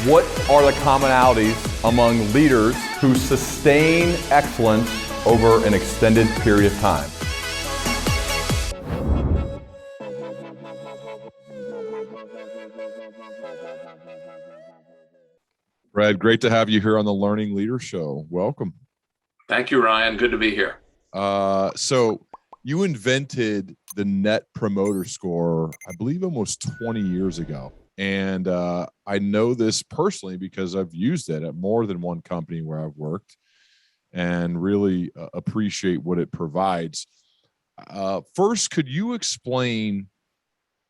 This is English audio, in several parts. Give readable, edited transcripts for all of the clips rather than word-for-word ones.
What are the commonalities among leaders who sustain excellence over an extended period of time? Brad, great to have you here on the Learning Leader Show. Welcome. Thank you, Ryan. Good to be here. So you invented the Net Promoter Score, I believe almost 20 years ago. And I know this personally because I've used it at more than one company where I've worked and really appreciate what it provides. First, could you explain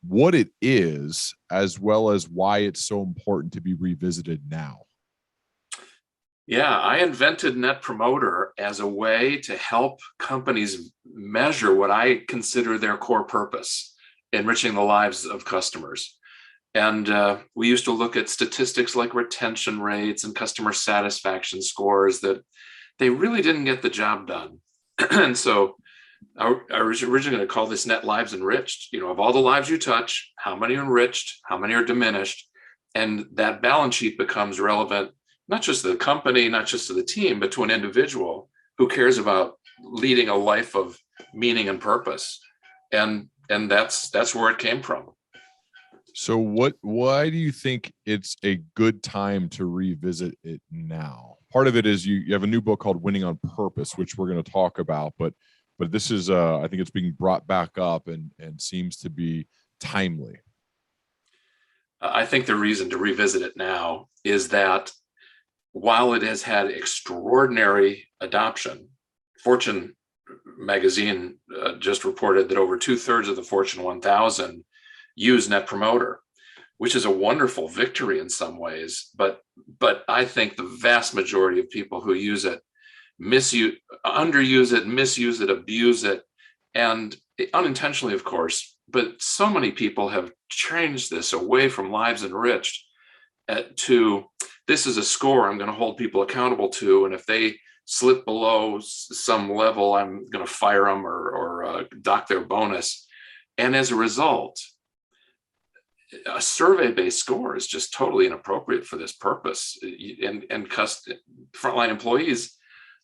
what it is as well as why it's so important to be revisited now? Yeah, I invented Net Promoter as a way to help companies measure what I consider their core purpose, enriching the lives of customers. And we used to look at statistics like retention rates and customer satisfaction scores that they really didn't get the job done. And so I was originally going to call this Net Lives Enriched. You know, of all the lives you touch, how many are enriched, how many are diminished? And that balance sheet becomes relevant, not just to the company, not just to the team, but to an individual who cares about leading a life of meaning and purpose. And that's where it came from. So why do you think it's a good time to revisit it now? Part of it is you have a new book called Winning on Purpose, which we're going to talk about, but this is I think it's being brought back up and seems to be timely. I think the reason to revisit it now is that while it has had extraordinary adoption, Fortune magazine just reported that over 2/3 of the Fortune 1000 use Net Promoter, which is a wonderful victory in some ways. But I think the vast majority of people who use it underuse it, misuse it, abuse it, and unintentionally, of course. But so many people have changed this away from lives enriched to this is a score I'm going to hold people accountable to, and if they slip below some level, I'm going to fire them or dock their bonus. And as a result, a survey-based score is just totally inappropriate for this purpose. And frontline employees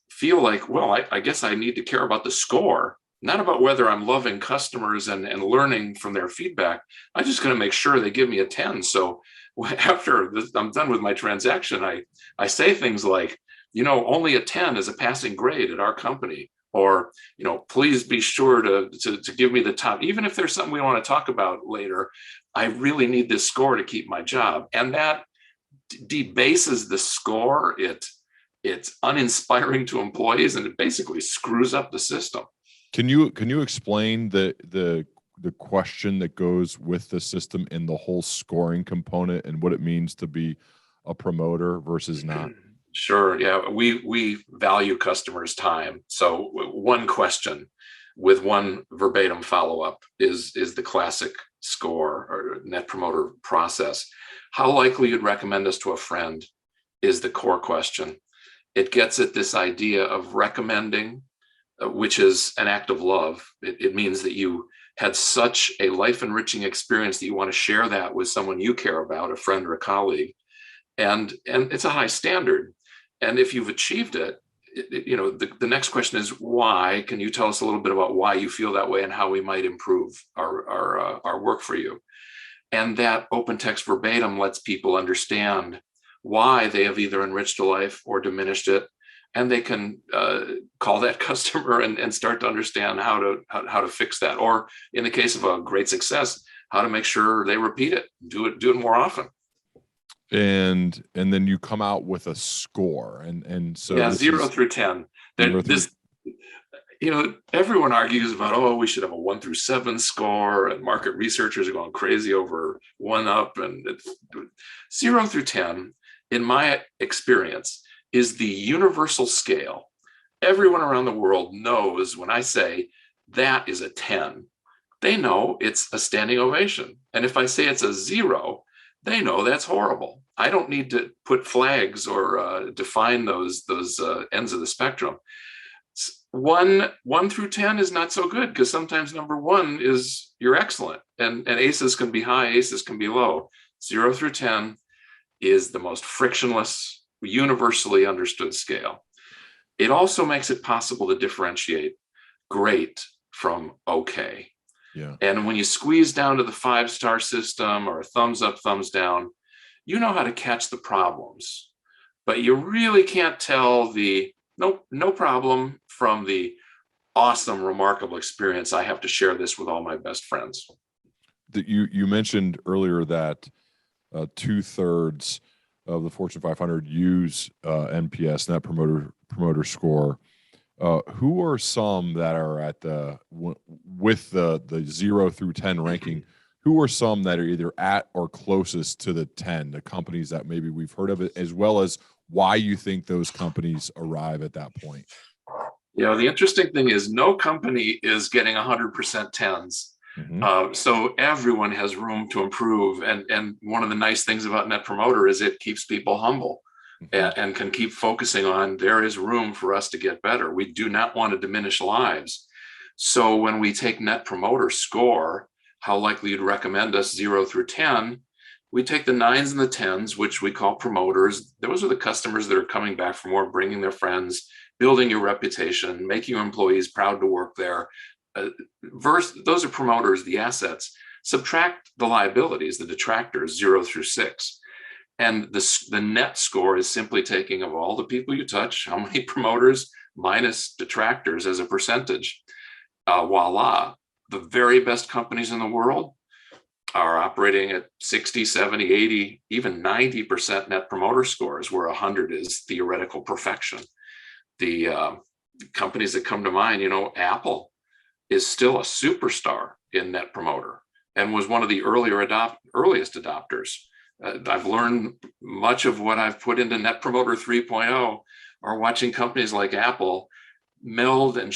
feel like, well, I guess I need to care about the score, not about whether I'm loving customers and learning from their feedback. I'm just going to make sure they give me a 10. So after I'm done with my transaction, I say things like, only a 10 is a passing grade at our company. Or, please be sure to give me the top, even if there's something we want to talk about later. I really need this score to keep my job. And that debases the score. It's uninspiring to employees, and it basically screws up the system. Can you explain the question that goes with the system and the whole scoring component and what it means to be a promoter versus not? Sure. Yeah, we value customers' time. So one question with one verbatim follow-up is the classic score or Net Promoter process. How likely you'd recommend us to a friend is the core question. It gets at this idea of recommending, which is an act of love. It means that you had such a life-enriching experience that you want to share that with someone you care about, a friend or a colleague. And it's a high standard. And if you've achieved it, the next question is why. Can you tell us a little bit about why you feel that way and how we might improve our work for you? And that open text verbatim lets people understand why they have either enriched a life or diminished it, and they can call that customer and start to understand how to fix that. Or in the case of a great success, how to make sure they repeat it, do it more often. And then you come out with a score, and so 0 through 10. Everyone argues about, we should have a 1 through 7 score, and market researchers are going crazy over 1 up, and 0 through 10, in my experience, is the universal scale. Everyone around the world knows when I say that is a 10, they know it's a standing ovation. And if I say it's a 0, they know that's horrible. I don't need to put flags or define those ends of the spectrum. 1 through 10 is not so good, because sometimes number 1 is you're excellent, and aces can be high, aces can be low. 0 through 10 is the most frictionless, universally understood scale. It also makes it possible to differentiate great from okay. Yeah. And when you squeeze down to the 5-star system or a thumbs up, thumbs down, you know how to catch the problems, but you really can't tell the no problem from the awesome, remarkable experience. I have to share this with all my best friends. That you mentioned earlier that 2/3 of the Fortune 500 use NPS, Net Promoter Score. Who are some that are at with the 0 through 10 ranking? Who are some that are either at or closest to the 10, the companies that maybe we've heard of, it, as well as why you think those companies arrive at that point? The interesting thing is no company is getting 100% 10s. So everyone has room to improve. And one of the nice things about Net Promoter is it keeps people humble and can keep focusing on there is room for us to get better. We do not want to diminish lives. So when we take Net Promoter Score, how likely you'd recommend us 0 through 10, we take the 9s and the 10s, which we call promoters. Those are the customers that are coming back for more, bringing their friends, building your reputation, making your employees proud to work there. Those are promoters, the assets. Subtract the liabilities, the detractors, 0 through 6. And the net score is simply taking of all the people you touch, how many promoters minus detractors as a percentage. Voila. The very best companies in the world are operating at 60, 70, 80, even 90% net promoter scores, where 100 is theoretical perfection. The companies that come to mind, Apple is still a superstar in net promoter and was one of the earliest adopters. I've learned much of what I've put into Net Promoter 3.0 are watching companies like Apple meld and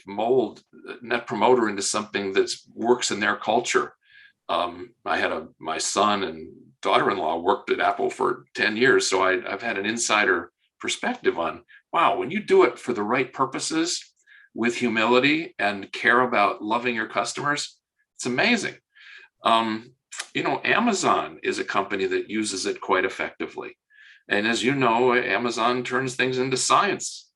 mold Net Promoter into something that works in their culture. My son and daughter-in-law worked at Apple for 10 years, so I've had an insider perspective on, wow, when you do it for the right purposes with humility and care about loving your customers, it's amazing. Amazon is a company that uses it quite effectively. And as you know, Amazon turns things into science.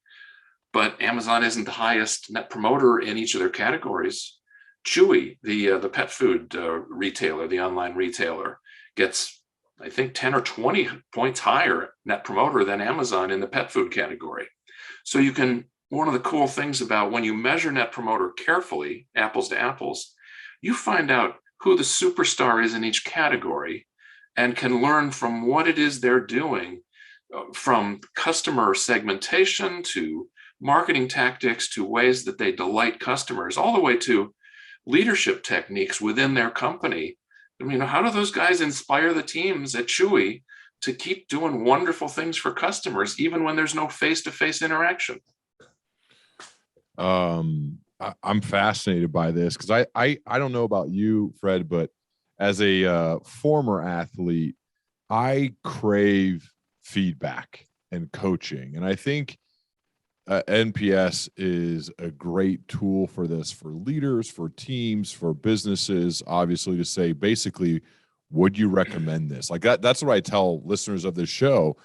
But Amazon isn't the highest net promoter in each of their categories. Chewy, the pet food retailer, the online retailer, gets, I think, 10 or 20 points higher net promoter than Amazon in the pet food category. So one of the cool things about when you measure net promoter carefully, apples to apples, you find out who the superstar is in each category and can learn from what it is they're doing, from customer segmentation to marketing tactics to ways that they delight customers, all the way to leadership techniques within their company. How do those guys inspire the teams at Chewy to keep doing wonderful things for customers, even when there's no face-to-face interaction? I'm fascinated by this because I don't know about you, Fred, but as a former athlete, I crave feedback and coaching. And I think NPS is a great tool for this, for leaders, for teams, for businesses, obviously, to say, basically, would you recommend this? Like that's what I tell listeners of this show.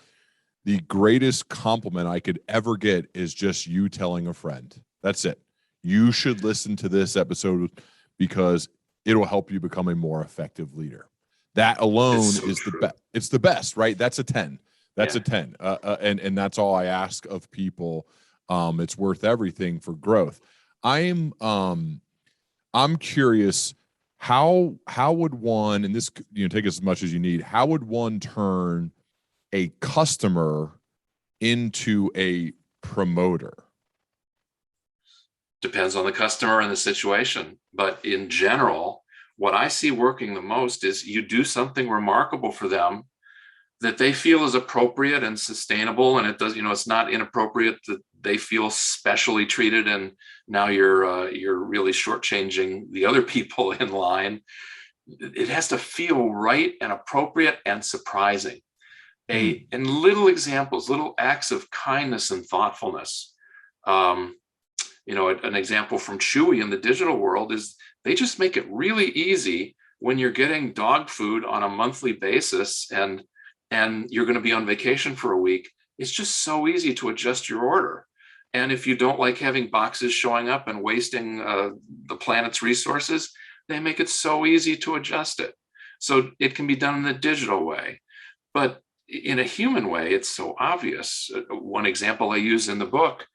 The greatest compliment I could ever get is just you telling a friend. That's it. You should listen to this episode because it'll help you become a more effective leader. That alone is the best. It's the best, right? That's a 10. That's a 10. And that's all I ask of people. It's worth everything for growth. I'm curious, how would one, and this, take as much as you need, how would one turn a customer into a promoter? Depends on the customer and the situation. But in general, what I see working the most is you do something remarkable for them that they feel is appropriate and sustainable. And it does, it's not inappropriate that they feel specially treated. And now you're really shortchanging the other people in line. It has to feel right and appropriate and surprising. And little examples, little acts of kindness and thoughtfulness. An example from Chewy in the digital world is they just make it really easy when you're getting dog food on a monthly basis and and you're going to be on vacation for a week, it's just so easy to adjust your order. And if you don't like having boxes showing up and wasting the planet's resources, they make it so easy to adjust it. So it can be done in a digital way. But in a human way, it's so obvious. One example I use in the book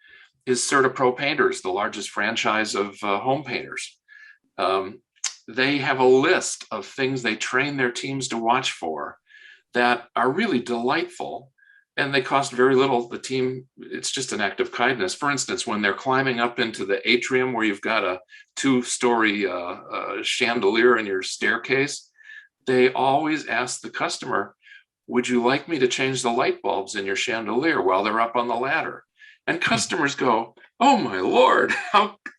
is Certapro Painters, the largest franchise of home painters. They have a list of things they train their teams to watch for that are really delightful, and they cost very little. The team, it's just an act of kindness. For instance, when they're climbing up into the atrium where you've got a 2-story chandelier in your staircase, they always ask the customer, would you like me to change the light bulbs in your chandelier while they're up on the ladder? And customers go, oh my Lord,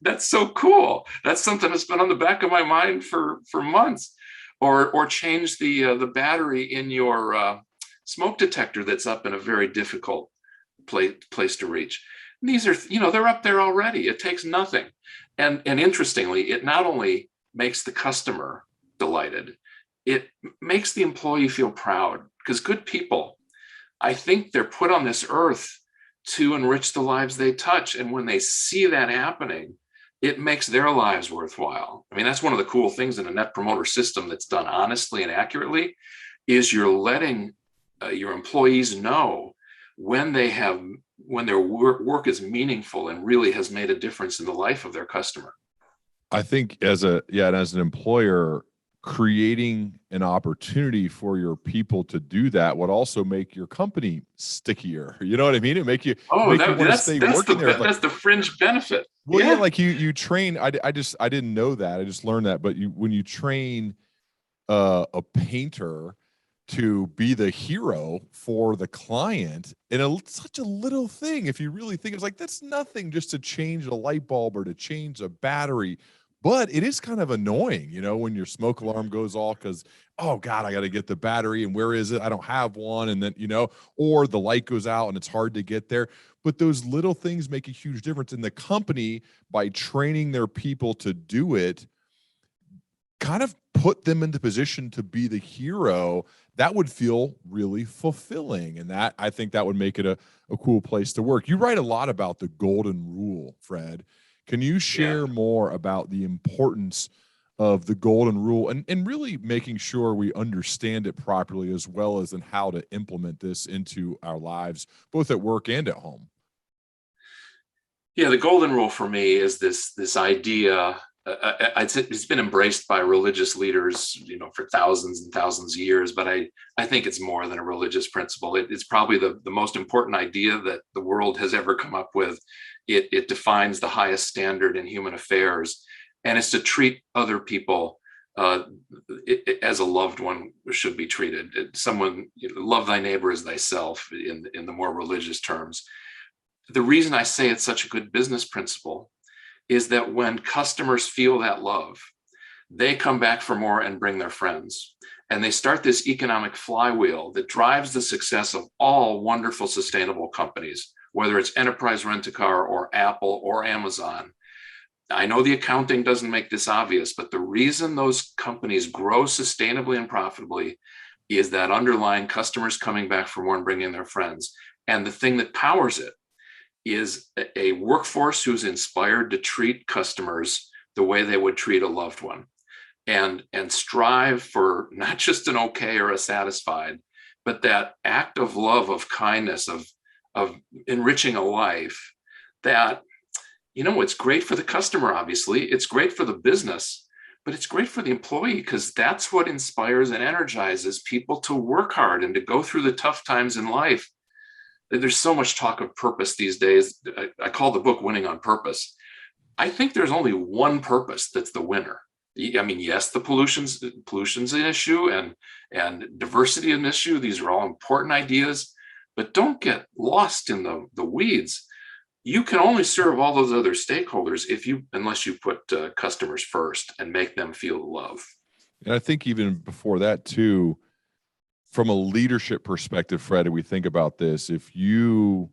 that's so cool. That's something that's been on the back of my mind for months. Or change the battery in your smoke detector that's up in a very difficult place to reach. And these are, they're up there already. It takes nothing. And interestingly, it not only makes the customer delighted, it makes the employee feel proud, because good people, I think they're put on this earth to enrich the lives they touch. And when they see that happening, it makes their lives worthwhile. I mean, that's one of the cool things in a net promoter system that's done honestly and accurately, is you're letting your employees know when their work is meaningful and really has made a difference in the life of their customer. I think as an employer, creating an opportunity for your people to do that would also make your company stickier. You know what I mean? It make you want to stay working there. That's the fringe benefit. Well, yeah, like you train. I didn't know that. I just learned that. But when you train a painter to be the hero for the client, and such a little thing, if you really think, it's like, that's nothing, just to change a light bulb or to change a battery. But it is kind of annoying, when your smoke alarm goes off because, oh God, I got to get the battery, and where is it? I don't have one. And then, or the light goes out and it's hard to get there. But those little things make a huge difference in the company. By training their people to do it, kind of put them into position to be the hero. That would feel really fulfilling. And that, I think, that would make it a cool place to work. You write a lot about the golden rule, Fred. Can you share more about the importance of the golden rule and really making sure we understand it properly, as well as in how to implement this into our lives, both at work and at home? Yeah, the golden rule for me is this idea. It's been embraced by religious leaders, for thousands and thousands of years. But I think it's more than a religious principle. It's probably the most important idea that the world has ever come up with. It defines the highest standard in human affairs, and it's to treat other people as a loved one should be treated. Someone, love thy neighbor as thyself in the more religious terms. The reason I say it's such a good business principle is that when customers feel that love, they come back for more and bring their friends. And they start this economic flywheel that drives the success of all wonderful, sustainable companies, whether it's Enterprise Rent-A-Car or Apple or Amazon. I know the accounting doesn't make this obvious, but the reason those companies grow sustainably and profitably is that underlying customers coming back for more and bringing their friends. And the thing that powers it is a workforce who's inspired to treat customers the way they would treat a loved one, and strive for not just an okay or a satisfied, but that act of love, of kindness, of enriching a life that, it's great for the customer, obviously, it's great for the business, but it's great for the employee, because that's what inspires and energizes people to work hard and to go through the tough times in life. There's so much talk of purpose these days. I call the book Winning on Purpose. I think there's only one purpose that's the winner. I mean, yes, the pollution's an issue, and diversity an issue. These are all important ideas, but don't get lost in the weeds. You can only serve all those other stakeholders unless you put customers first and make them feel the love. And I think even before that too, from a leadership perspective, Fred, we think about this. If you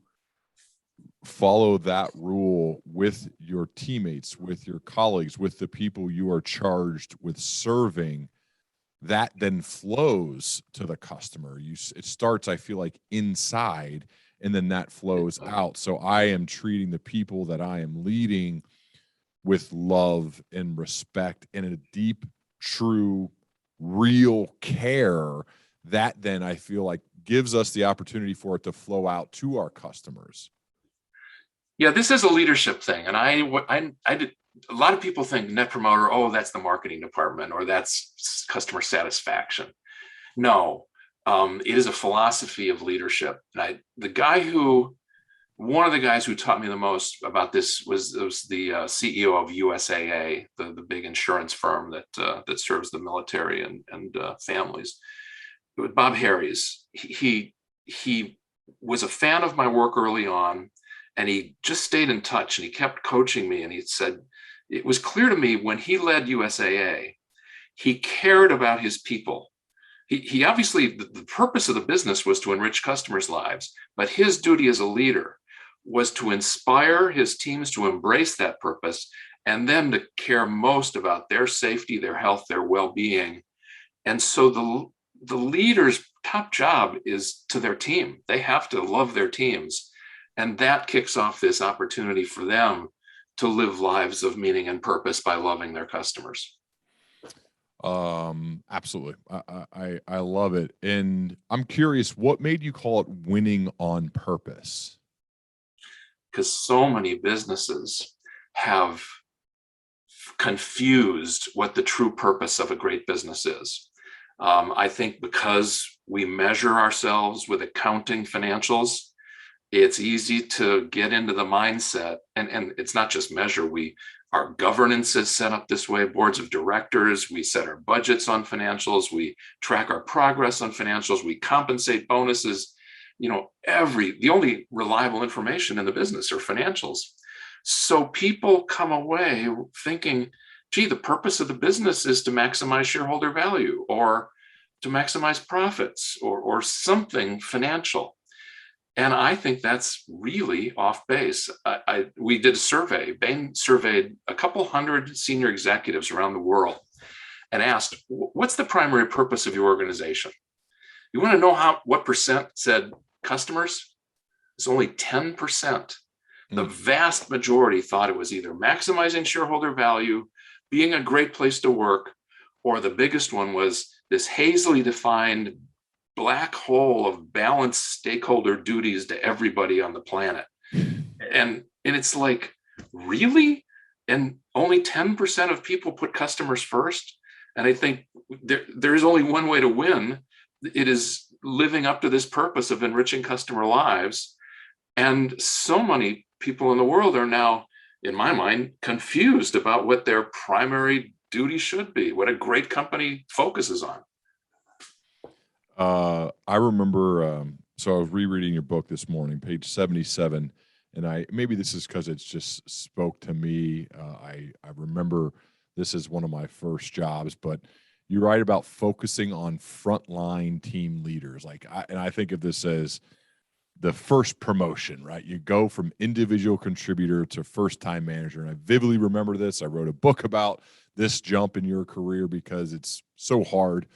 follow that rule with your teammates, with your colleagues, with the people you are charged with serving, that then flows to the customer. It starts, I feel like, inside, and then that flows out. So I am treating the people that I am leading with love and respect and a deep, true, real care that then I feel like gives us the opportunity for it to flow out to our customers. Yeah, this is a leadership thing. And I did, a lot of people think Net Promoter, oh, that's the marketing department or that's customer satisfaction. No, it is a philosophy of leadership. And one of the guys who taught me the most about this was the CEO of USAA, the big insurance firm that serves the military and families. It was Bob Harries. He was a fan of my work early on, and he just stayed in touch, and he kept coaching me. And he said, it was clear to me when he led USAA, he cared about his people. He obviously, the purpose of the business was to enrich customers' lives, but his duty as a leader was to inspire his teams to embrace that purpose and then to care most about their safety, their health, their well-being. And so the leader's top job is to their team. They have to love their teams. And that kicks off this opportunity for them to live lives of meaning and purpose by loving their customers. Absolutely. I love it. And I'm curious, what made you call it winning on purpose? Because so many businesses have confused what the true purpose of a great business is. I think because we measure ourselves with accounting financials, it's easy to get into the mindset, and it's not just measure. Our governance is set up this way, boards of directors, we set our budgets on financials, we track our progress on financials, we compensate bonuses. The only reliable information in the business are financials. So people come away thinking, gee, the purpose of the business is to maximize shareholder value or to maximize profits or something financial. And I think that's really off base. We did a survey. Bain surveyed a couple hundred senior executives around the world and asked, what's the primary purpose of your organization? You want to know what percent said customers? It's only 10%. The vast majority thought it was either maximizing shareholder value, being a great place to work, or the biggest one was this hazily defined black hole of balanced stakeholder duties to everybody on the planet. And it's like, really? And only 10% of people put customers first? And I think there is only one way to win. It is living up to this purpose of enriching customer lives. And so many people in the world are now, in my mind, confused about what their primary duty should be, what a great company focuses on. I remember, so I was rereading your book this morning, page 77, and maybe this is because it's just spoke to me. I remember this is one of my first jobs, but you write about focusing on frontline team leaders. And I think of this as the first promotion, right? You go from individual contributor to first-time manager. And I vividly remember this. I wrote a book about this jump in your career because it's so hard.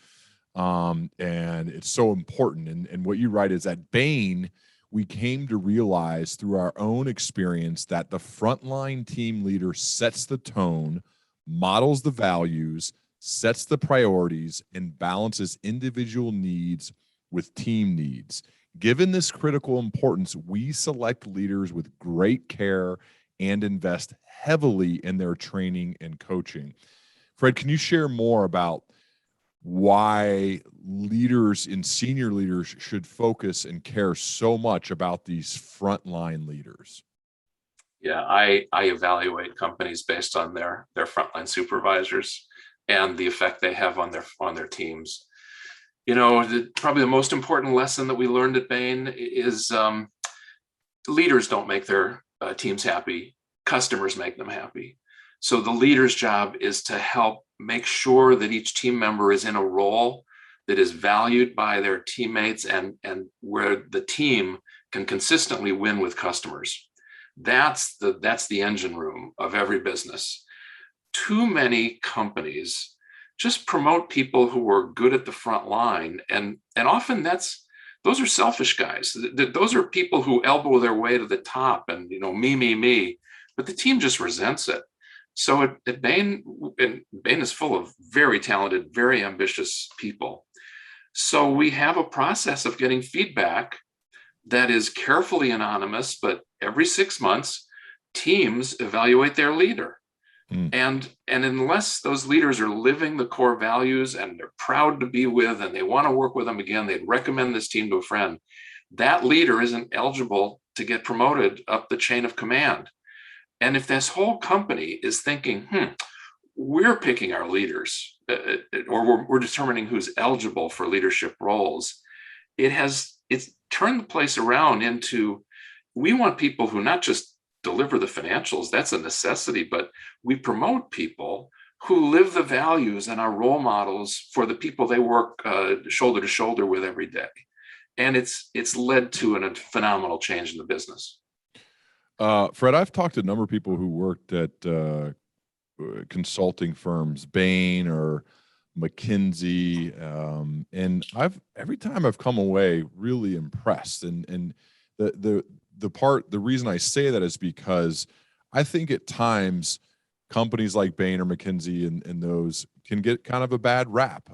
And it's so important. And what you write is at Bain, we came to realize through our own experience that the frontline team leader sets the tone, models the values, sets the priorities, and balances individual needs with team needs. Given this critical importance, we select leaders with great care and invest heavily in their training and coaching. Fred, can you share more about why leaders and senior leaders should focus and care so much about these frontline leaders? Yeah, I evaluate companies based on their frontline supervisors and the effect they have on their teams. Probably the most important lesson that we learned at Bain is leaders don't make their teams happy. Customers make them happy. So the leader's job is to help make sure that each team member is in a role that is valued by their teammates and where the team can consistently win with customers. That's the engine room of every business. Too many companies just promote people who are good at the front line. And often those are selfish guys. Those are people who elbow their way to the top and, me, but the team just resents it. So at Bain, and Bain is full of very talented, very ambitious people. So we have a process of getting feedback that is carefully anonymous, but every 6 months, teams evaluate their leader. And unless those leaders are living the core values and they're proud to be with and they want to work with them again, they'd recommend this team to a friend, that leader isn't eligible to get promoted up the chain of command. And if this whole company is thinking, we're picking our leaders, or we're determining who's eligible for leadership roles, it's turned the place around into, we want people who not just deliver the financials, that's a necessity, but we promote people who live the values and are role models for the people they work shoulder to shoulder with every day. And it's led to a phenomenal change in the business. Fred, I've talked to a number of people who worked at consulting firms, Bain or McKinsey, and every time I've come away really impressed. And the reason I say that is because I think at times companies like Bain or McKinsey and those can get kind of a bad rap.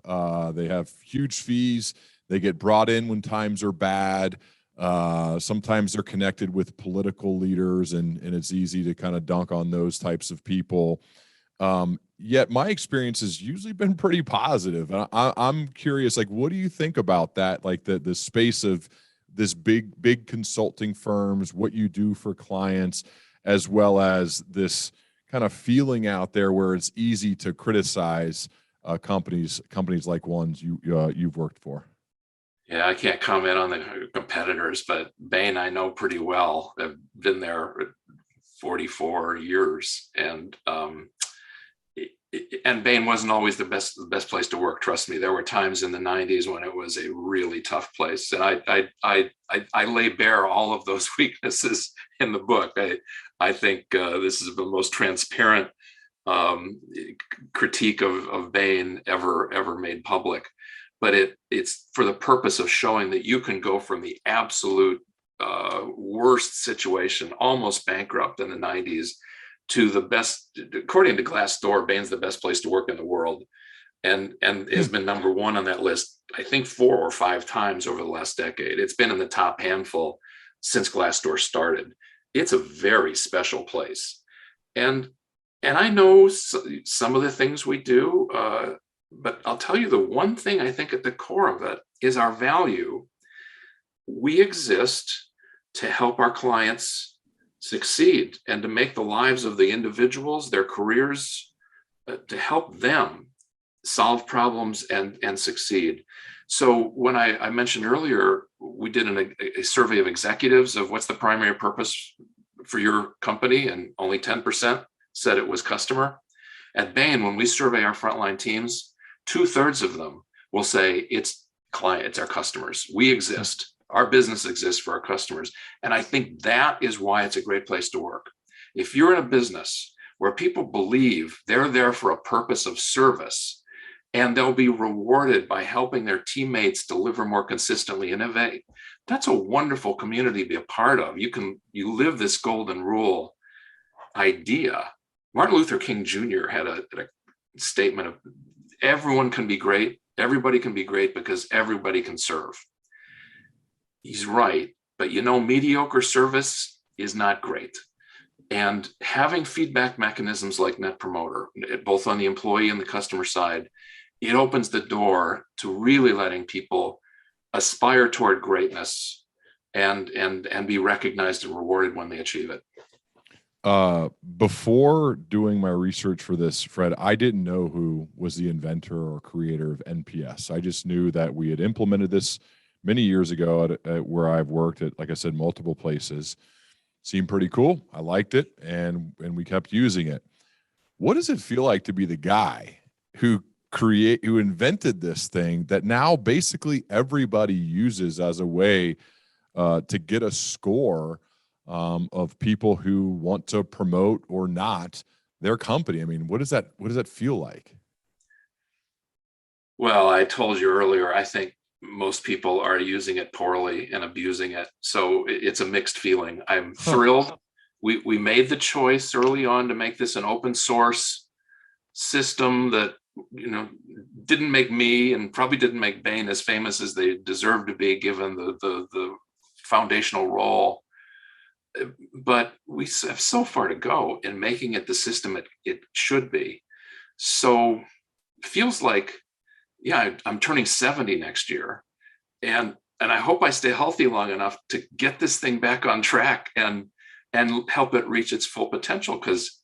They have huge fees. They get brought in when times are bad. Sometimes they're connected with political leaders, and it's easy to kind of dunk on those types of people. Yet my experience has usually been pretty positive. I'm curious, like, what do you think about that? Like the space of this big consulting firms, what you do for clients, as well as this kind of feeling out there where it's easy to criticize companies like ones you've worked for. Yeah, I can't comment on the competitors, but Bain I know pretty well. I've been there 44 years, and Bain wasn't always the best place to work. Trust me, there were times in the 90s when it was a really tough place, and I lay bare all of those weaknesses in the book. I think this is the most transparent critique of Bain ever made public. But it's for the purpose of showing that you can go from the absolute worst situation, almost bankrupt in the 90s, to the best. According to Glassdoor, Bain's the best place to work in the world, and has been number one on that list, I think 4 or 5 times over the last decade. It's been in the top handful since Glassdoor started. It's a very special place, and I know some of the things we do. But I'll tell you, the one thing I think at the core of it is our value. We exist to help our clients succeed and to make the lives of the individuals, their careers, to help them solve problems and succeed. So when I mentioned earlier, we did a survey of executives of what's the primary purpose for your company, and only 10% said it was customer. At Bain, when we survey our frontline teams, 2/3 of them will say it's clients, our customers. We exist. Our business exists for our customers. And I think that is why it's a great place to work. If you're in a business where people believe they're there for a purpose of service, and they'll be rewarded by helping their teammates deliver more consistently, innovate, that's a wonderful community to be a part of. You live this golden rule idea. Martin Luther King Jr. had a statement of, everyone can be great. Everybody can be great because everybody can serve. He's right, but mediocre service is not great. And having feedback mechanisms like Net Promoter, both on the employee and the customer side, it opens the door to really letting people aspire toward greatness and be recognized and rewarded when they achieve it. Before doing my research for this, Fred, I didn't know who was the inventor or creator of NPS. I just knew that we had implemented this many years ago at where I've worked at, like I said, multiple places. Seemed pretty cool. I liked it, and we kept using it. What does it feel like to be the guy who invented this thing that now basically everybody uses as a way to get a score of people who want to promote or not their company? I mean, what does that feel like? Well, I told you earlier, I think most people are using it poorly and abusing it. So it's a mixed feeling. I'm thrilled. We made the choice early on to make this an open source system that, didn't make me and probably didn't make Bain as famous as they deserve to be, given the foundational role. But we have so far to go in making it the system it should be. So it feels like, yeah, I'm turning 70 next year, and I hope I stay healthy long enough to get this thing back on track and help it reach its full potential. Because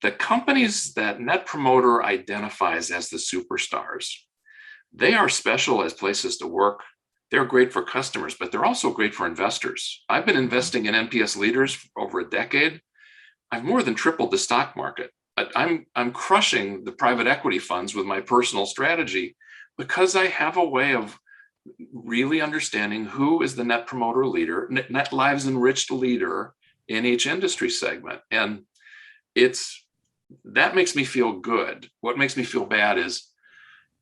the companies that Net Promoter identifies as the superstars, they are special as places to work. They're great for customers, but they're also great for investors. I've been investing in NPS leaders for over a decade. I've more than tripled the stock market. I'm crushing the private equity funds with my personal strategy because I have a way of really understanding who is the Net Promoter leader, Net Lives Enriched leader in each industry segment. And that makes me feel good. What makes me feel bad is,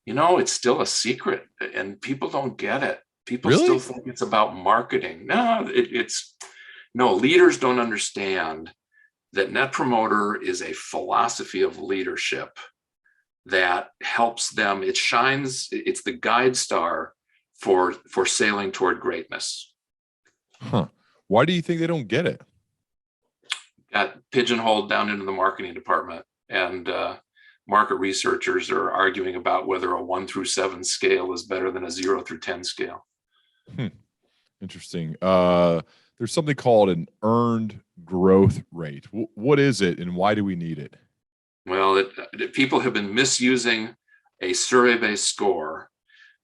it's still a secret and people don't get it. People Really? still think it's about marketing. No, leaders don't understand that Net Promoter is a philosophy of leadership that helps them. It's the guide star for sailing toward greatness. Huh. Why do you think they don't get it? Got pigeonholed down into the marketing department, and market researchers are arguing about whether a 1 through 7 scale is better than a 0 through 10 scale. Interesting. There's something called an earned growth rate. What is it, and why do we need it? Well, people have been misusing a survey-based score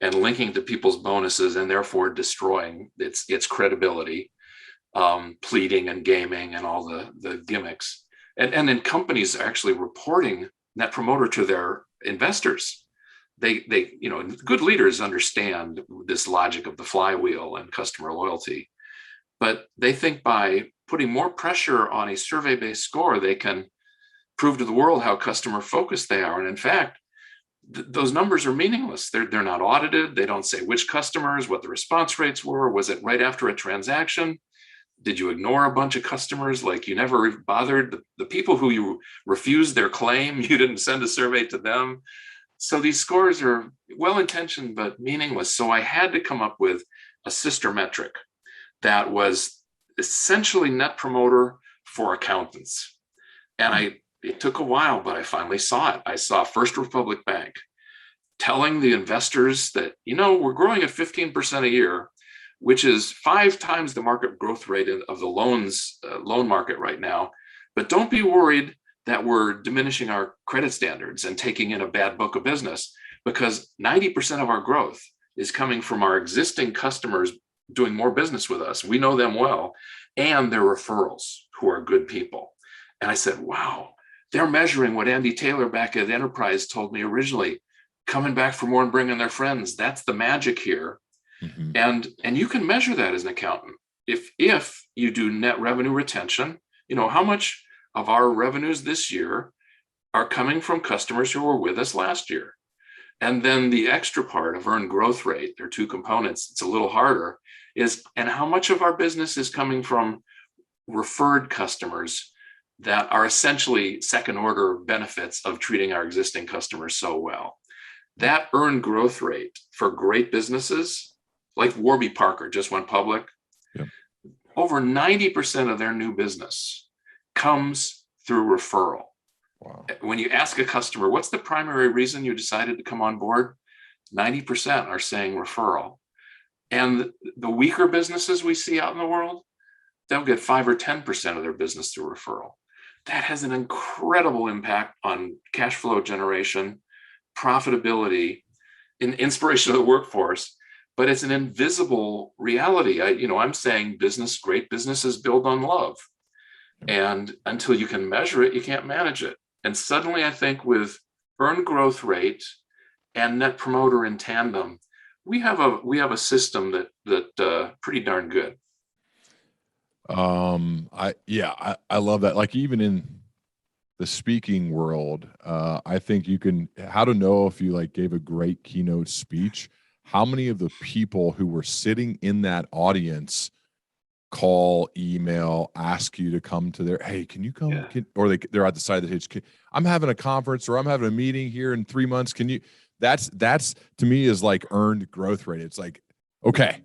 and linking to people's bonuses, and therefore destroying its credibility, pleading and gaming and all the gimmicks. And then companies are actually reporting Net Promoter to their investors. They good leaders understand this logic of the flywheel and customer loyalty, but they think by putting more pressure on a survey-based score, they can prove to the world how customer focused they are. And in fact, those numbers are meaningless. They're not audited. They don't say which customers, what the response rates were. Was it right after a transaction? Did you ignore a bunch of customers? Like, you never bothered the people who you refused their claim? You didn't send a survey to them. So these scores are well-intentioned, but meaningless. So I had to come up with a sister metric that was essentially Net Promoter for accountants. And it took a while, but I finally saw it. I saw First Republic Bank telling the investors that, we're growing at 15% a year, which is 5 times the market growth rate of the loan market right now. But don't be worried that we're diminishing our credit standards and taking in a bad book of business, because 90% of our growth is coming from our existing customers doing more business with us. We know them well, and their referrals, who are good people. And I said, wow, they're measuring what Andy Taylor back at Enterprise told me originally, coming back for more and bringing their friends. That's the magic here. Mm-hmm. And you can measure that as an accountant. If you do net revenue retention, how much of our revenues this year are coming from customers who were with us last year. And then the extra part of earned growth rate, there are 2 components, it's a little harder, and how much of our business is coming from referred customers that are essentially second order benefits of treating our existing customers so well. That earned growth rate for great businesses, like Warby Parker just went public, yep. Over 90% of their new business comes through referral. Wow. When you ask a customer, what's the primary reason you decided to come on board? 90% are saying referral. And the weaker businesses we see out in the world, they'll get 5 or 10% of their business through referral. That has an incredible impact on cash flow generation, profitability, and inspiration of the workforce. But it's an invisible reality. I'm saying great businesses build on love. And until you can measure it, you can't manage it. And suddenly I think with earned growth rate and Net Promoter in tandem, we have a system that pretty darn good. I love that. Like, even in the speaking world, I think you can, how to know if you like gave a great keynote speech, how many of the people who were sitting in that audience call, email, ask you to come to their, hey, can you come? Yeah. Or they're at the side of the stage. I'm having a conference or I'm having a meeting here in 3 months. Can you, that's to me is like earned growth rate. It's like, okay,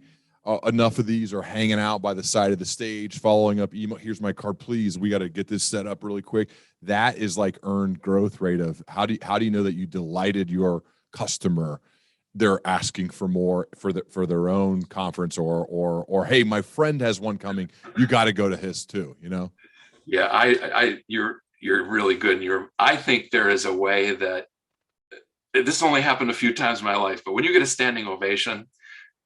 enough of these are hanging out by the side of the stage, following up email. Here's my card, please. We got to get this set up really quick. That is like earned growth rate of how do you know that you delighted your customer? They're asking for more for their own conference, or hey, my friend has one coming. You got to go to his too. You know? Yeah, you're really good. I think there is a way that this only happened a few times in my life, but when you get a standing ovation,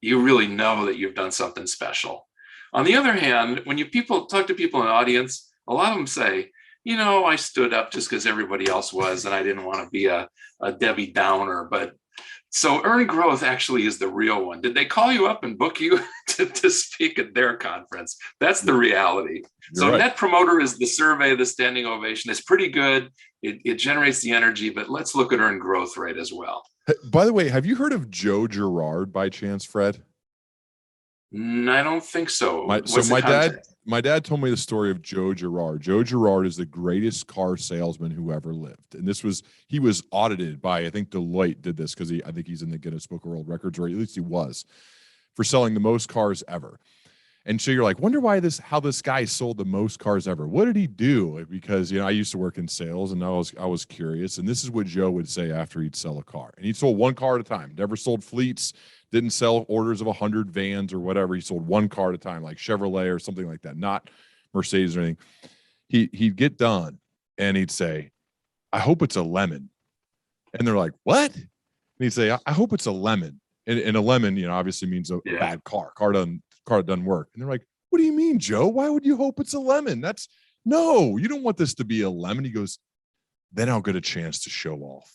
you really know that you've done something special. On the other hand, when talk to people in the audience, a lot of them say, I stood up just because everybody else was, and I didn't want to be a Debbie Downer. But so earned growth actually is the real one. Did they call you up and book you to speak at their conference? That's the reality. You're so right. Net promoter is the survey, the standing ovation. It's pretty good. It generates the energy, but let's look at earned growth rate as well. By the way, have you heard of Joe Girard by chance, Fred? I don't think so. My dad told me the story of Joe Girard. Joe Girard is the greatest car salesman who ever lived. And he was audited by, I think Deloitte did this because I think he's in the Guinness Book of World Records, or at least he was, for selling the most cars ever. And so you're like, wonder how this guy sold the most cars ever. What did he do? Because, I used to work in sales and I was curious. And this is what Joe would say after he'd sell a car. And he sold one car at a time, never sold fleets, didn't sell orders of 100 vans or whatever. He sold one car at a time, like Chevrolet or something like that, not Mercedes or anything. He'd get done and he'd say, I hope it's a lemon. And they're like, what? And he'd say, I hope it's a lemon. And a lemon, obviously means a bad car that doesn't work. And they're like, what do you mean, Joe? Why would you hope it's a lemon? No, you don't want this to be a lemon. He goes, then I'll get a chance to show off.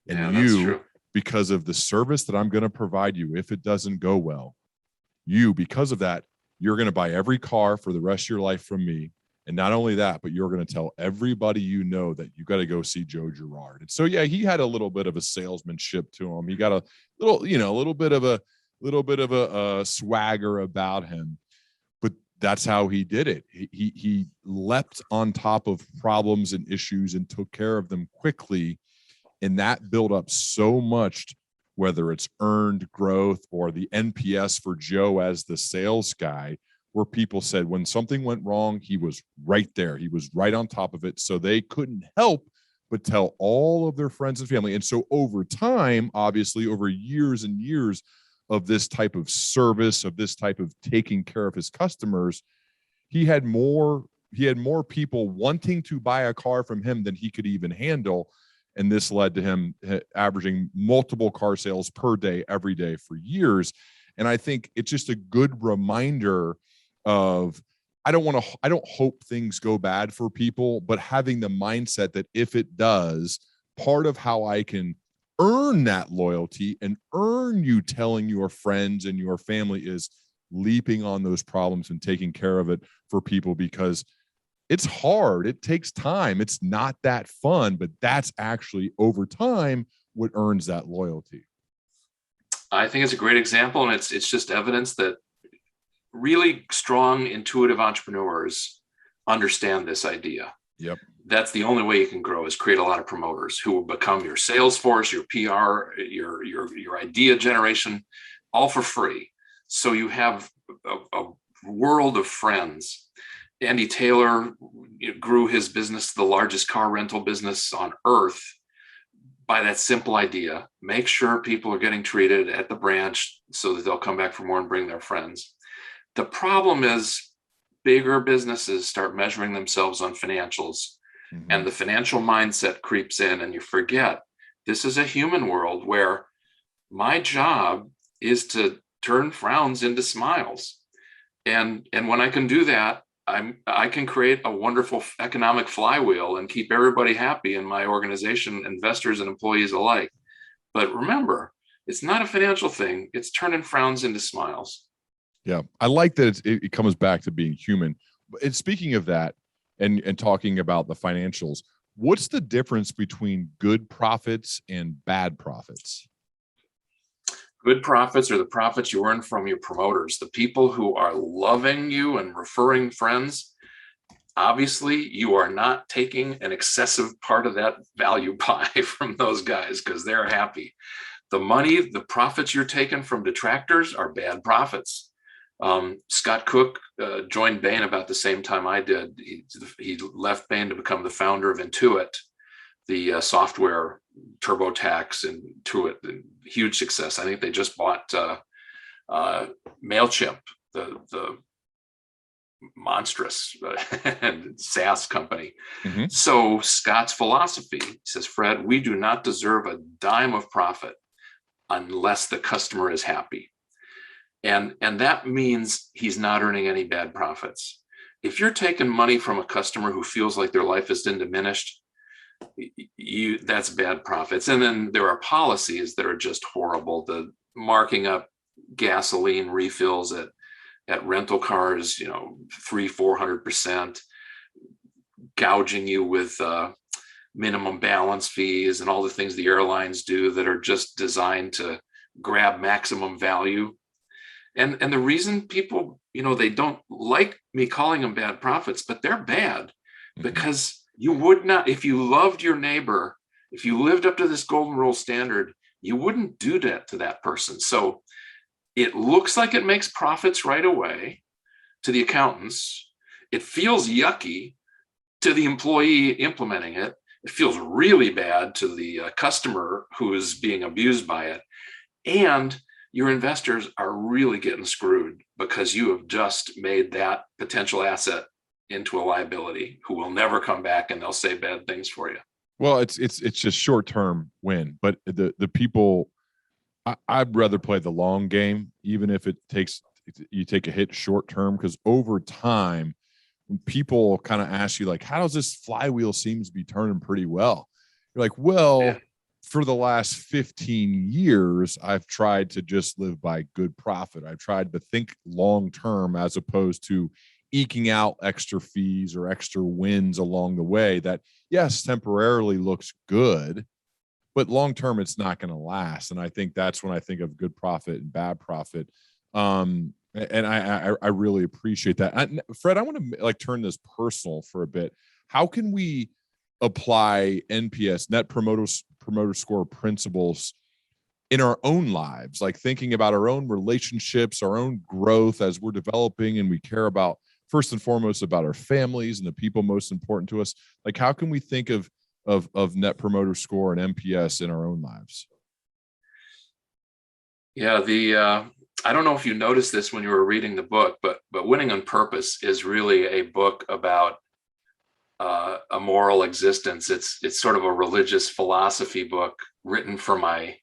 And that's true. Because of the service that I'm going to provide you, if it doesn't go well, because of that, you're going to buy every car for the rest of your life from me. And not only that, but you're going to tell everybody that you got to go see Joe Girard. And so, he had a little bit of a salesmanship to him. He got a little bit of a swagger about him, but that's how he did it. He leapt on top of problems and issues and took care of them quickly. And that built up so much, whether it's earned growth or the NPS for Joe as the sales guy, where people said when something went wrong, he was right there. He was right on top of it. So they couldn't help but tell all of their friends and family. And so over time, obviously over years and years of this type of service, of this type of taking care of his customers, he had more people wanting to buy a car from him than he could even handle. And this led to him averaging multiple car sales per day, every day for years. And I think it's just a good reminder of, I don't hope things go bad for people, but having the mindset that if it does, part of how I can earn that loyalty and earn you telling your friends and your family is leaping on those problems and taking care of it for people, because it's hard. It takes time. It's not that fun, but that's actually over time what earns that loyalty. I think it's a great example, and it's just evidence that really strong, intuitive entrepreneurs understand this idea. Yep. That's the only way you can grow, is create a lot of promoters who will become your sales force, your PR, your idea generation, all for free. So you have a world of friends. Andy Taylor grew his business to the largest car rental business on earth by that simple idea. Make sure people are getting treated at the branch so that they'll come back for more and bring their friends. The problem is bigger businesses start measuring themselves on financials, and the financial mindset creeps in, and you forget this is a human world where my job is to turn frowns into smiles. And when I can do that, I can create a wonderful economic flywheel and keep everybody happy in my organization, investors and employees alike. But remember, it's not a financial thing. It's turning frowns into smiles. Yeah, I like that it comes back to being human. And speaking of that, and talking about the financials, what's the difference between good profits and bad profits? Good profits are the profits you earn from your promoters, the people who are loving you and referring friends. Obviously, you are not taking an excessive part of that value pie from those guys because they're happy. The money, the profits you're taking from detractors are bad profits. Scott Cook joined Bain about the same time I did. He left Bain to become the founder of Intuit, the software TurboTax, and Intuit, huge success. I think they just bought MailChimp, the monstrous SaaS company. Mm-hmm. So Scott's philosophy, he says, Fred, we do not deserve a dime of profit unless the customer is happy. And that means he's not earning any bad profits. If you're taking money from a customer who feels like their life has been diminished, that's bad profits. And then there are policies that are just horrible. The marking up gasoline refills at rental cars, 300-400%, gouging you with minimum balance fees and all the things the airlines do that are just designed to grab maximum value. And the reason people, they don't like me calling them bad profits, but they're bad because you would not, if you loved your neighbor, if you lived up to this golden rule standard, you wouldn't do that to that person. So it looks like it makes profits right away to the accountants. It feels yucky to the employee implementing it. It feels really bad to the customer who is being abused by it. And your investors are really getting screwed because you have just made that potential asset into a liability who will never come back, and they'll say bad things for you. Well, it's just short-term win, but the people, I'd rather play the long game, even if you take a hit short-term, because over time, when people kind of ask you, like, how does this flywheel seems to be turning pretty well? You're like, well, yeah. For the last 15 years, I've tried to just live by good profit. I've tried to think long-term as opposed to eking out extra fees or extra wins along the way that, yes, temporarily looks good, but long-term it's not going to last. And I think that's when I think of good profit and bad profit. And I really appreciate that. Fred, I want to turn this personal for a bit. How can we apply NPS, Net Promoter Score principles in our own lives, like thinking about our own relationships, our own growth as we're developing, and we care about, first and foremost, about our families and the people most important to us? Like, how can we think of Net Promoter Score and NPS in our own lives? Yeah, I don't know if you noticed this when you were reading the book, but Winning on Purpose is really a book about a moral existence. It's sort of a religious philosophy book written for my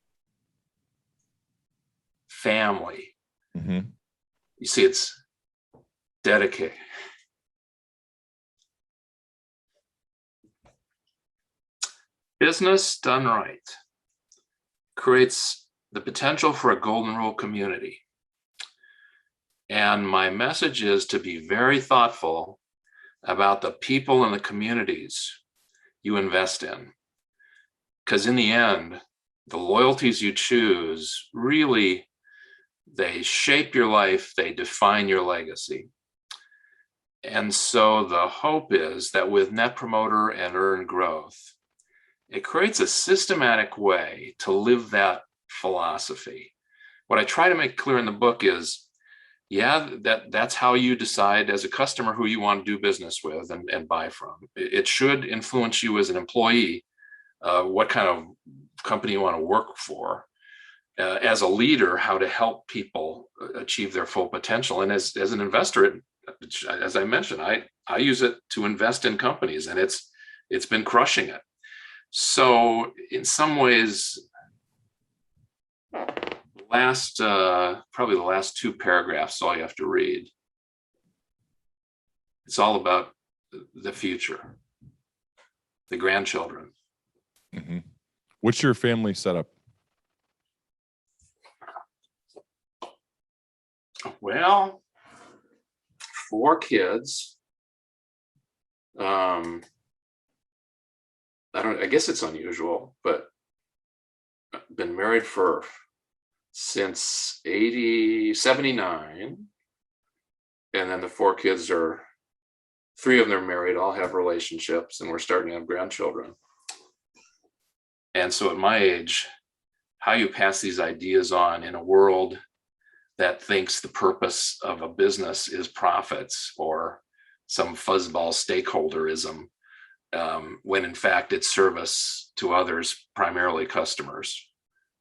family. Mm-hmm. You see, it's dedicated. Business done right creates the potential for a golden rule community. And my message is to be very thoughtful about the people and the communities you invest in. Because in the end, the loyalties you choose really, they shape your life, they define your legacy. And so the hope is that with Net Promoter and Earn Growth, it creates a systematic way to live that philosophy. What I try to make clear in the book is, yeah, that's how you decide as a customer who you want to do business with and buy from. It should influence you as an employee, what kind of company you want to work for. As a leader, how to help people achieve their full potential. And as an investor, as I mentioned, I use it to invest in companies, and it's been crushing it. So in some ways, probably the last two paragraphs, all you have to read. It's all about the future, the grandchildren. Mm-hmm. What's your family setup? Well, 4 kids. I guess it's unusual, but I've been married since 79. And then the 4 kids 3 of them are married, all have relationships, and we're starting to have grandchildren. And so at my age, how you pass these ideas on in a world that thinks the purpose of a business is profits or some fuzzball stakeholderism, when in fact it's service to others, primarily customers.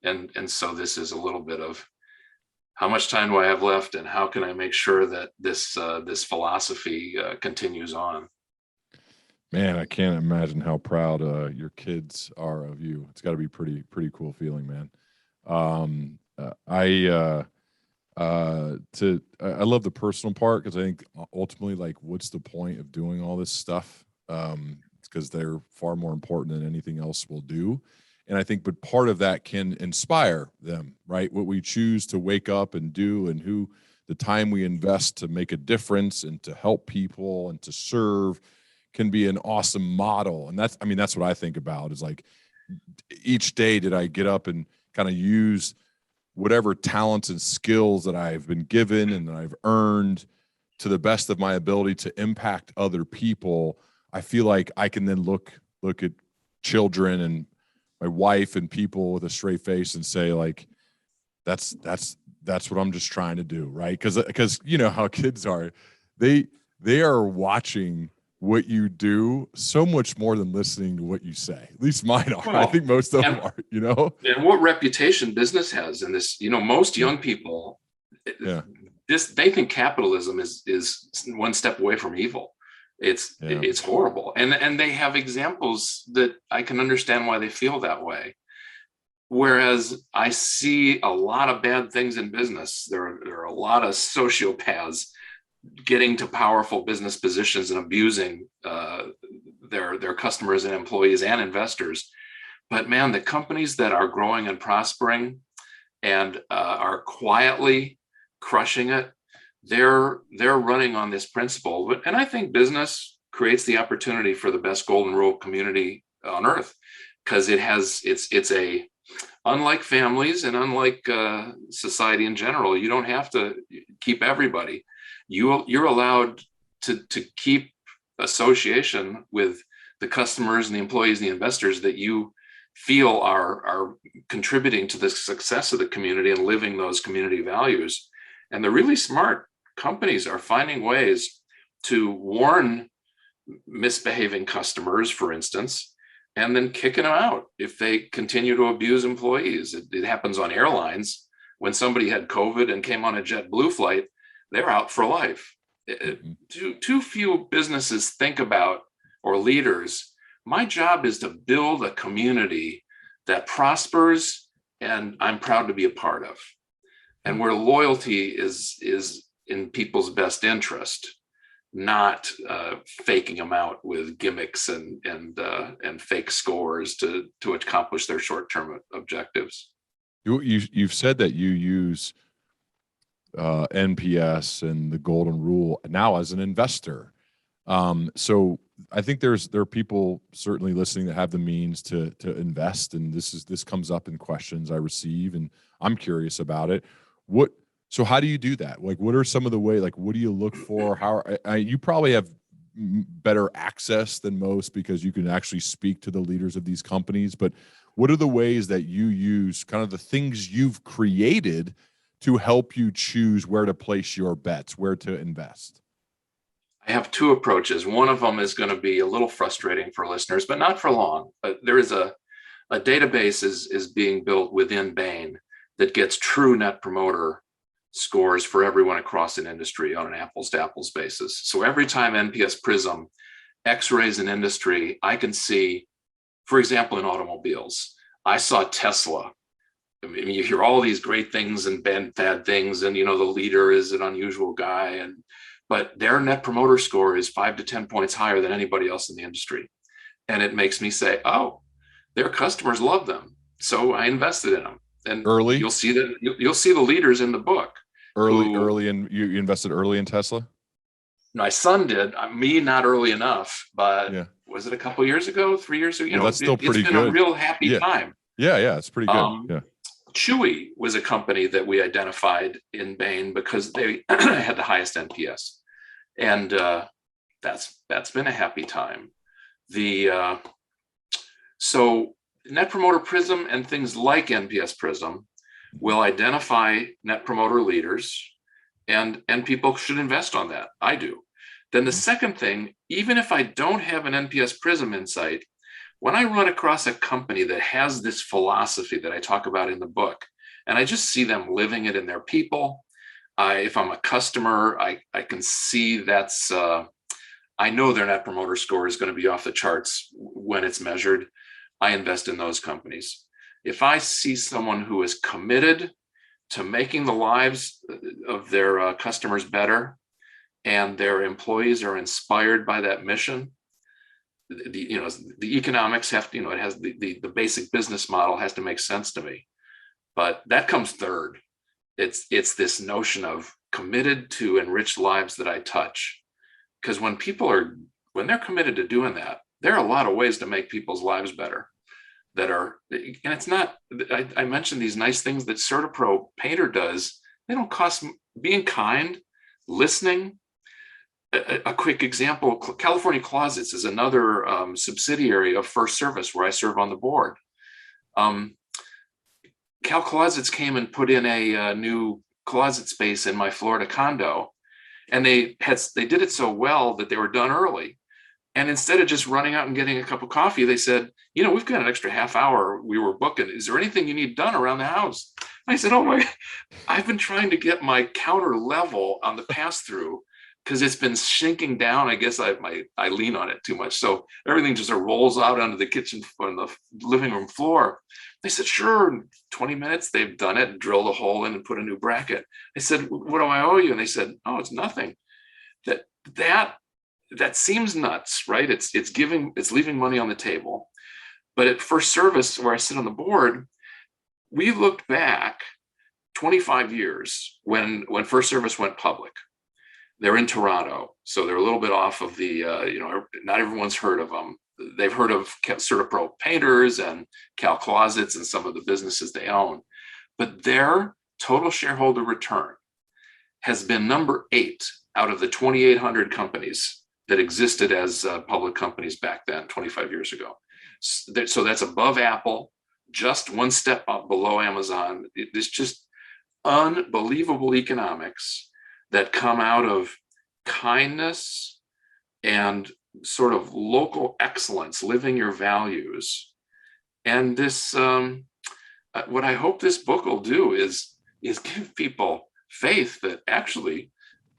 And so this is a little bit of how much time do I have left, and how can I make sure that this philosophy continues on? Man, I can't imagine how proud your kids are of you. It's got to be pretty cool feeling, man. I love the personal part, because I think ultimately, like, what's the point of doing all this stuff? Because they're far more important than anything else we'll do. And I think, but part of that can inspire them, right? What we choose to wake up and do, and the time we invest to make a difference and to help people and to serve, can be an awesome model. And that's what I think about, is like, each day, did I get up and kind of use whatever talents and skills that I've been given and that I've earned to the best of my ability to impact other people? I feel like I can then look at children and my wife and people with a straight face and say, like, that's what I'm just trying to do, right? Because you know how kids are, they are watching what you do so much more than listening to what you say. At least mine are. Well, I think most of them are, you know? And what reputation business has in this, most young people, they think capitalism is one step away from evil. It's horrible. And they have examples that I can understand why they feel that way. Whereas I see a lot of bad things in business. There are a lot of sociopaths getting to powerful business positions and abusing their customers and employees and investors. But man, the companies that are growing and prospering and are quietly crushing it, they're running on this principle. And I think business creates the opportunity for the best golden rule community on earth, because it's unlike families and unlike society in general, you don't have to keep everybody. You're allowed to keep association with the customers and the employees and the investors that you feel are contributing to the success of the community and living those community values. And the really smart companies are finding ways to warn misbehaving customers, for instance, and then kicking them out if they continue to abuse employees. It happens on airlines. When somebody had COVID and came on a JetBlue flight, they're out for life. Too few businesses think about, or leaders, my job is to build a community that prospers and I'm proud to be a part of, and where loyalty is in people's best interest, not faking them out with gimmicks and fake scores to accomplish their short-term objectives. You've said that you use NPS and the golden rule now as an investor. So I think there are people certainly listening that have the means to invest, and this comes up in questions I receive, and I'm curious about it. So how do you do that? Like, what are some of the ways? Like, what do you look for? You probably have better access than most because you can actually speak to the leaders of these companies. But what are the ways that you use, kind of the things you've created to help you choose where to place your bets, where to invest? I have 2 approaches. One of them is going to be a little frustrating for listeners, but not for long. There is a database is being built within Bain that gets true net promoter scores for everyone across an industry on an apples to apples basis. So every time NPS Prism x-rays an industry, I can see, for example, in automobiles, I saw Tesla. I mean, you hear all these great things and bad things, and the leader is an unusual guy, but their net promoter score is 5 to 10 points higher than anybody else in the industry. And it makes me say, oh, their customers love them. So I invested in them. And early, you'll see the leaders in the book. Early, and you invested early in Tesla? My son did. Me, not early enough, but was it a couple years ago, 3 years ago? Well, that's still pretty it's been good. a real happy Yeah. time. Yeah, it's pretty good. Yeah. Chewy was a company that we identified in Bain because they had the highest NPS, and that's been a happy time. So Net Promoter Prism and things like NPS Prism will identify Net Promoter leaders, and people should invest on that. I do. Then the second thing, even if I don't have an NPS Prism insight, when I run across a company that has this philosophy that I talk about in the book, and I just see them living it in their people, if I'm a customer, I can see that's, I know their Net Promoter Score is going to be off the charts when it's measured. I invest in those companies. If I see someone who is committed to making the lives of their customers better, and their employees are inspired by that mission, the economics have to, it has the basic business model has to make sense to me. But that comes third. It's this notion of committed to enrich lives that I touch. Because when they're committed to doing that, there are a lot of ways to make people's lives better. And it's not, I mentioned these nice things that Certapro Painter does. They don't cost. Being kind, listening. A quick example, California Closets is another subsidiary of First Service where I serve on the board. Cal Closets came and put in a new closet space in my Florida condo, and they did it so well that they were done early. And instead of just running out and getting a cup of coffee, they said, we've got an extra half hour we were booking. Is there anything you need done around the house? I said, oh my, I've been trying to get my counter level on the pass-through because it's been sinking down. I guess I lean on it too much. So everything just rolls out onto the kitchen on the living room floor. They said, sure, in 20 minutes, they've done it, drilled a hole in and put a new bracket. I said, what do I owe you? And they said, oh, it's nothing. That seems nuts, right? It's leaving money on the table. But at First Service, where I sit on the board, we looked back 25 years when First Service went public. They're in Toronto, so they're a little bit off of the, not everyone's heard of them. They've heard of Certapro Painters and Cal Closets and some of the businesses they own. But their total shareholder return has been number 8 out of the 2,800 companies that existed as public companies back then, 25 years ago. So that's above Apple, just one step up below Amazon. It's just unbelievable economics that come out of kindness and sort of local excellence, living your values. And this, what I hope this book will do is give people faith that actually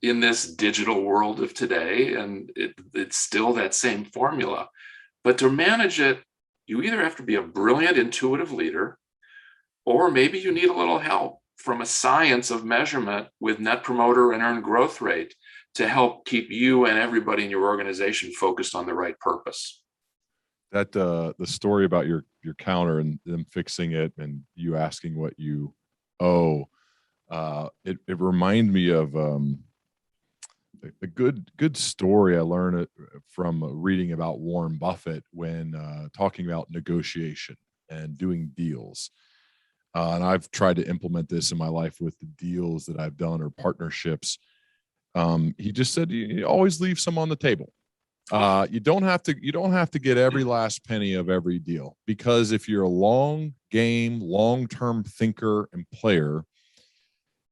in this digital world of today, and it's still that same formula, but to manage it, you either have to be a brilliant, intuitive leader, or maybe you need a little help from a science of measurement with net promoter and earned growth rate to help keep you and everybody in your organization focused on the right purpose. That the story about your counter and them fixing it and you asking what you owe, it reminded me of a good story I learned from reading about Warren Buffett when talking about negotiation and doing deals. And I've tried to implement this in my life with the deals that I've done or partnerships. He just said, you always leave some on the table. You don't have to get every last penny of every deal, because if you're a long-term thinker and player,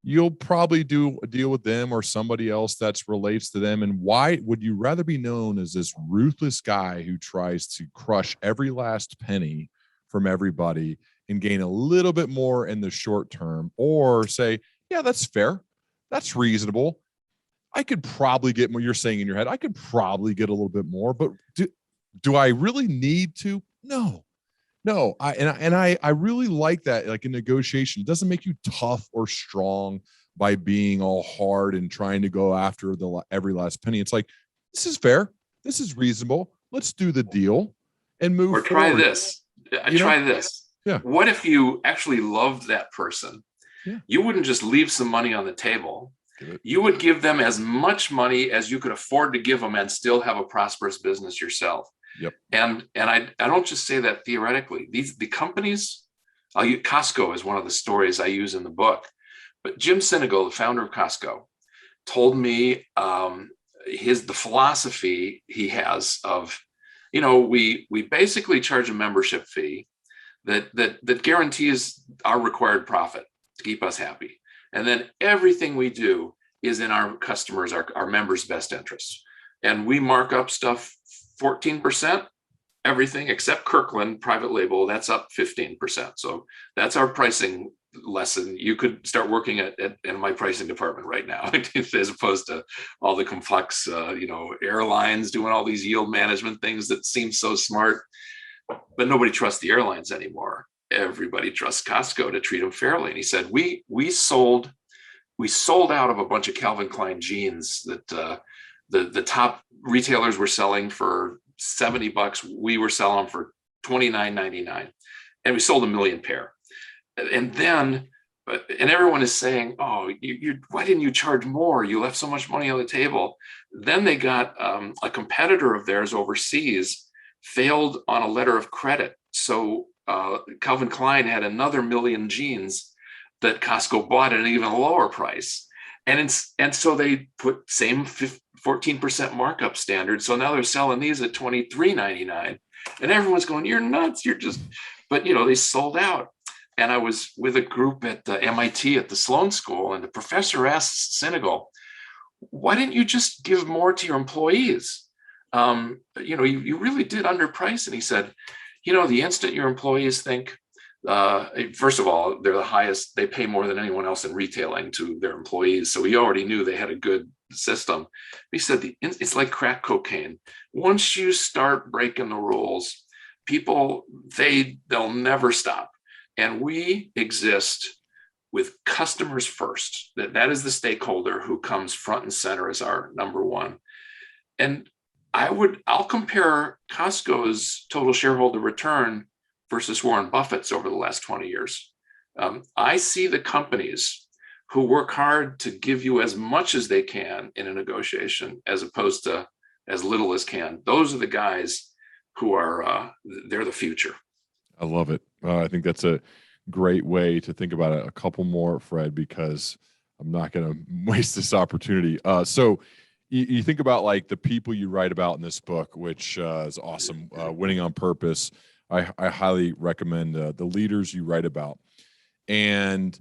you'll probably do a deal with them or somebody else that relates to them. And why would you rather be known as this ruthless guy who tries to crush every last penny from everybody and gain a little bit more in the short term, or say, yeah, that's fair, that's reasonable, I could probably get what you're saying in your head, I could probably get a little bit more, but do I really need to? No. I really like that. Like in negotiation, it doesn't make you tough or strong by being all hard and trying to go after every last penny. It's like, this is fair, this is reasonable, let's do the deal and move forward. Try this. Try this. Yeah. What if you actually loved that person? Yeah. You wouldn't just leave some money on the table. You would give them as much money as you could afford to give them and still have a prosperous business yourself. Yep. And I don't just say that theoretically. The companies, I'll use Costco as one of the stories I use in the book. But Jim Sinegal, the founder of Costco, told me the philosophy he has of, we basically charge a membership fee that guarantees our required profit to keep us happy. And then everything we do is in our customers, our members' best interests. And we mark up stuff 14%, everything except Kirkland private label, that's up 15%. So that's our pricing lesson. You could start working in my pricing department right now, as opposed to all the complex, airlines doing all these yield management things that seem so smart. But nobody trusts the airlines anymore. Everybody trusts Costco to treat them fairly. And he said, we sold out of a bunch of Calvin Klein jeans that the top retailers were selling for $70. We were selling for $29.99, and we sold 1 million pair. And then, and everyone is saying, "Oh, why didn't you charge more? You left so much money on the table." Then they got a competitor of theirs overseas failed on a letter of credit, so Calvin Klein had another 1 million jeans that Costco bought at an even lower price. And so they put same 14% markup standard. So now they're selling these at $23.99. And everyone's going, "You're nuts. You're just," but they sold out. And I was with a group at MIT at the Sloan School, and the professor asked Sinegal, "Why didn't you just give more to your employees? You really did underprice." And he said, the instant your employees think, first of all, they're the highest, they pay more than anyone else in retailing to their employees. So he already knew they had a good system. He said, it's like crack cocaine. Once you start breaking the rules, people, they'll never stop. And we exist with customers first. That is the stakeholder who comes front and center as our number one. And I'll compare Costco's total shareholder return versus Warren Buffett's over the last 20 years. I see the companies who work hard to give you as much as they can in a negotiation, as opposed to as little as can. Those are the guys who are, they're the future. I love it. I think that's a great way to think about it. A couple more, Fred, because I'm not going to waste this opportunity. So you think about like the people you write about in this book, which is awesome. Winning on Purpose. I highly recommend the leaders you write about. And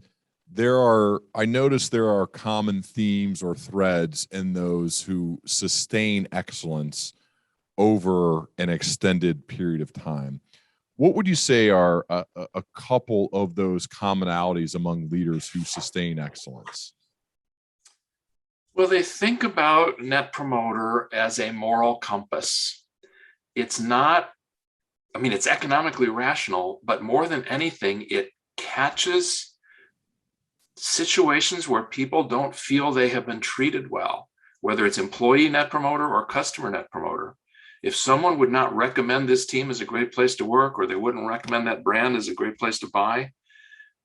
I noticed there are common themes or threads in those who sustain excellence over an extended period of time. What would you say are a couple of those commonalities among leaders who sustain excellence? Well, they think about Net Promoter as a moral compass. It's not, it's economically rational, but more than anything, it catches situations where people don't feel they have been treated well, whether it's employee Net Promoter or customer Net Promoter. If someone would not recommend this team as a great place to work, or they wouldn't recommend that brand as a great place to buy,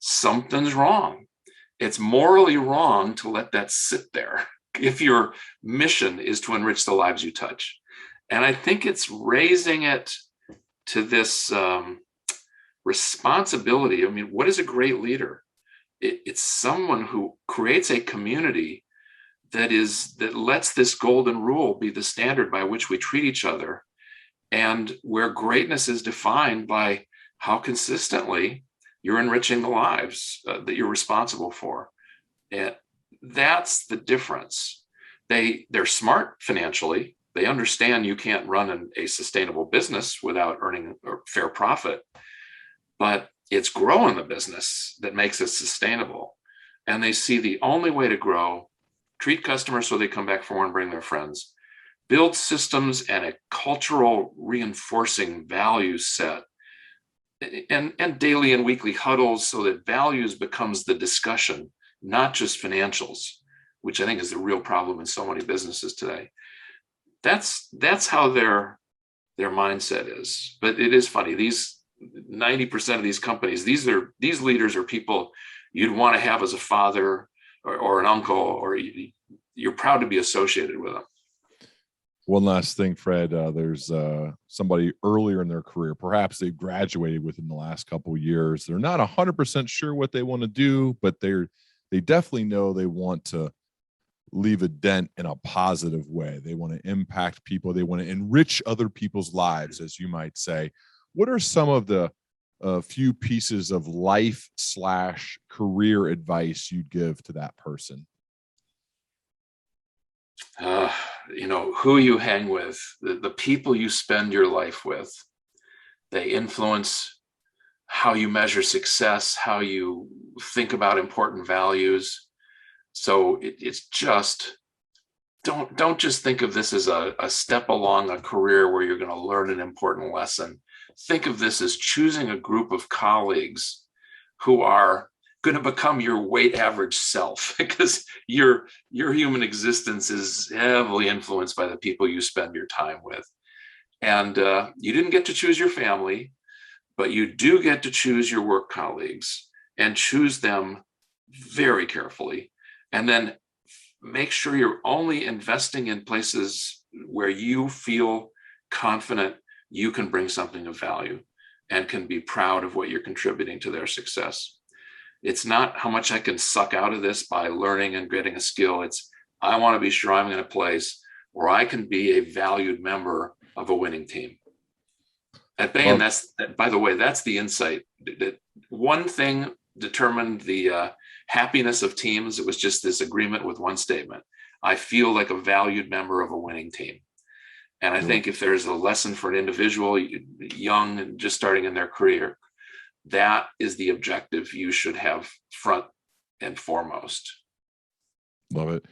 something's wrong. It's morally wrong to let that sit there if your mission is to enrich the lives you touch. And I think it's raising it to this responsibility. What is a great leader? It's someone who creates a community that lets this golden rule be the standard by which we treat each other, and where greatness is defined by how consistently you're enriching the lives that you're responsible for. And that's the difference. They're smart financially. They understand you can't run a sustainable business without earning a fair profit, but it's growing the business that makes it sustainable. And they see the only way to grow: treat customers so they come back for more and bring their friends, build systems and a cultural reinforcing value set, and daily and weekly huddles so that values becomes the discussion, not just financials, which I think is the real problem in so many businesses today. That's how their mindset is. But it is funny, these 90% of these companies, these leaders are people you'd want to have as a father or an uncle, or you're proud to be associated with them. One last thing, Fred. There's somebody earlier in their career, perhaps they've graduated within the last couple of years. They're not 100% sure what they want to do, but they definitely know they want to leave a dent in a positive way. They want to impact people. They want to enrich other people's lives, as you might say. What are some of the few pieces of life/career advice you'd give to that person? Who you hang with, the people you spend your life with, they influence how you measure success, how you think about important values. So it's just, don't just think of this as a step along a career where you're going to learn an important lesson. Think of this as choosing a group of colleagues who are going to become your weight average self, because your human existence is heavily influenced by the people you spend your time with. And you didn't get to choose your family, but you do get to choose your work colleagues, and choose them very carefully. And then make sure you're only investing in places where you feel confident you can bring something of value and can be proud of what you're contributing to their success. It's not how much I can suck out of this by learning and getting a skill. It's, I want to be sure I'm in a place where I can be a valued member of a winning team. At Bain, by the way, that's the insight. That one thing determined the happiness of teams. It was just this agreement with one statement: I feel like a valued member of a winning team. And I think if there's a lesson for an individual young and just starting in their career, that is the objective you should have front and foremost. Love it.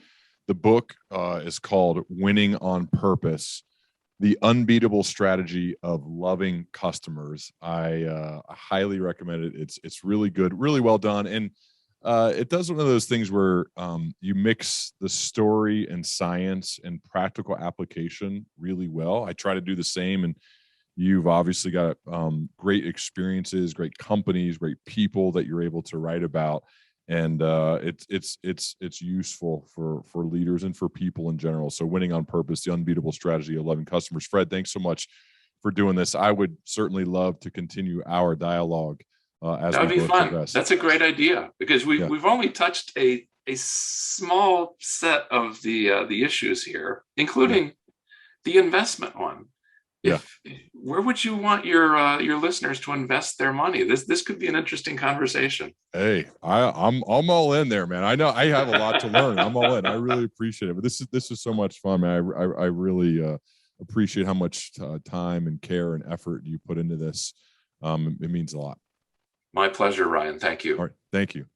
The book is called Winning on Purpose: The Unbeatable Strategy of Loving Customers. I highly recommend it. It's really good, really well done. And it does one of those things where you mix the story and science and practical application really well. I try to do the same, and you've obviously got great experiences, great companies, great people that you're able to write about, and it's useful for leaders and for people in general. So, Winning on Purpose: The Unbeatable Strategy of Loving Customers. Fred, thanks so much for doing this. I would certainly love to continue our dialogue as That'd we be both fun. progress. That's a great idea, because we've only touched a small set of the issues here, including the investment one. Where would you want your listeners to invest their money? This could be an interesting conversation. Hey, I'm all in there, man. I know I have a lot to learn. I'm all in. I really appreciate it. But this is so much fun, man. I really appreciate how much time and care and effort you put into this. It means a lot. My pleasure, Ryan. Thank you. All right. Thank you.